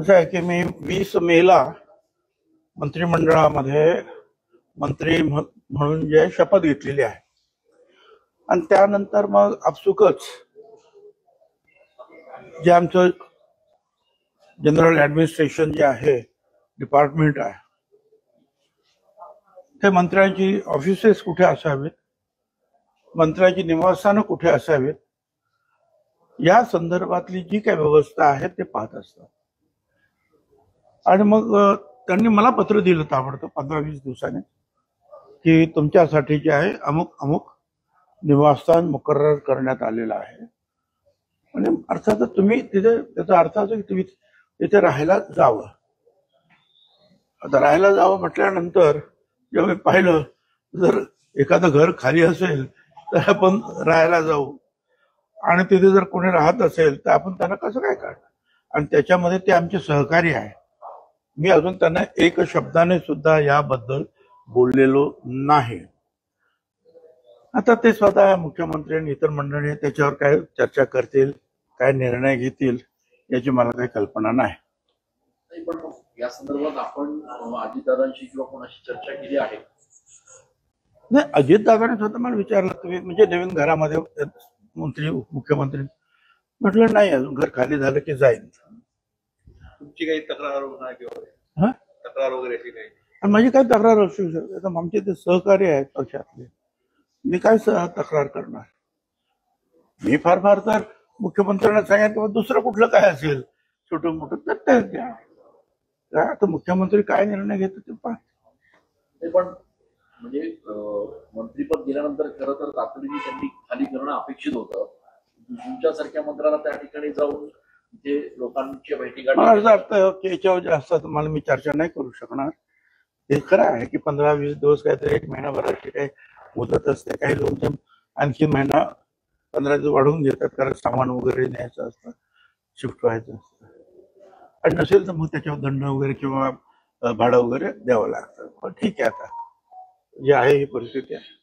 असं आहे की मी 20 मेला मंत्रिमंडळामध्ये मंत्री म्हणून जे शपथ घेतलेली आहे आणि त्यानंतर मग आपसुकच जे आमचं जनरल ऍडमिनिस्ट्रेशन जे आहे डिपार्टमेंट आहे ते मंत्र्यांची ऑफिसेस कुठे असावेत, मंत्र्यांची निवासस्थानं कुठे असावेत या संदर्भातली जी काही व्यवस्था आहे ते पाहत असतात. आणि मग त्यांनी मला पत्र दिलं ताबडतोब 15-20 दिवसाने की तुमच्यासाठी जे आहे अमुक अमुक निवासस्थान मुकर्रर करण्यात आलेलं आहे. म्हणजे अर्थातच तुम्ही तिथे, त्याचा अर्थ असं की तुम्ही तिथे राहायला जावं. आता राहायला जावं म्हटल्यानंतर जेव्हा मी पाहिलं जर एखादं घर खाली असेल तर आपण राहायला जाऊ आणि तिथे जर कोणी राहत असेल तर आपण त्यांना कसं काय काढणार. आणि त्याच्यामध्ये ते आमचे सहकारी आहे. मी अजून त्यांना एक शब्दाने सुद्धा याबद्दल बोललेलो नाही. आता ते स्वतः मुख्यमंत्री आणि इतर मंडळी त्याच्यावर काय चर्चा करतील, काय निर्णय घेतील याची मला काही कल्पना नाही. पण या संदर्भात आपण अजितदादांशी किंवा कोणाशी चर्चा केली आहे? नाही, अजितदादांनी स्वतः मला विचारलं तुम्ही म्हणजे नवीन घरामध्ये मंत्री मुख्यमंत्री, म्हटलं नाही अजून घर खाली झालं की जाईल. तुमची काही तक्रार किंवा तक्रार वगैरे अशी काही? आणि माझी काय तक्रार असू शकते. आमचे ते सहकारी आहेत पक्षातले, मी काय तक्रार करणार. मी फार फार तर मुख्यमंत्र्यांना सांगितलं दुसरं कुठलं काय असेल छोटं मोठं तर ते द्या. काय आता मुख्यमंत्री काय निर्णय घेतो ते पाहते. पण म्हणजे मंत्रीपद गेल्यानंतर खरं तर तातडीने त्यांनी खाली करणं अपेक्षित होतं. तुमच्यासारख्या मंत्र्याला त्या ठिकाणी जाऊन जे लोकांच्या भेटी मला असं वाटतं की याच्यावर जास्त मला मी चर्चा नाही करू शकणार. हे खरं आहे की 15-20 दिवस काहीतरी 1 महिनाभराची काही मुदत असते. काही लोक आणखी महिना 15 दिवस वाढवून घेतात कारण सामान वगैरे न्यायचं असतं, शिफ्ट व्हायचं असतं. आणि नसेल तर मग त्याच्यावर दंड वगैरे किंवा भाडं वगैरे द्यावं लागतं. पण ठीक आहे, आता जे आहे ही परिस्थिती आहे.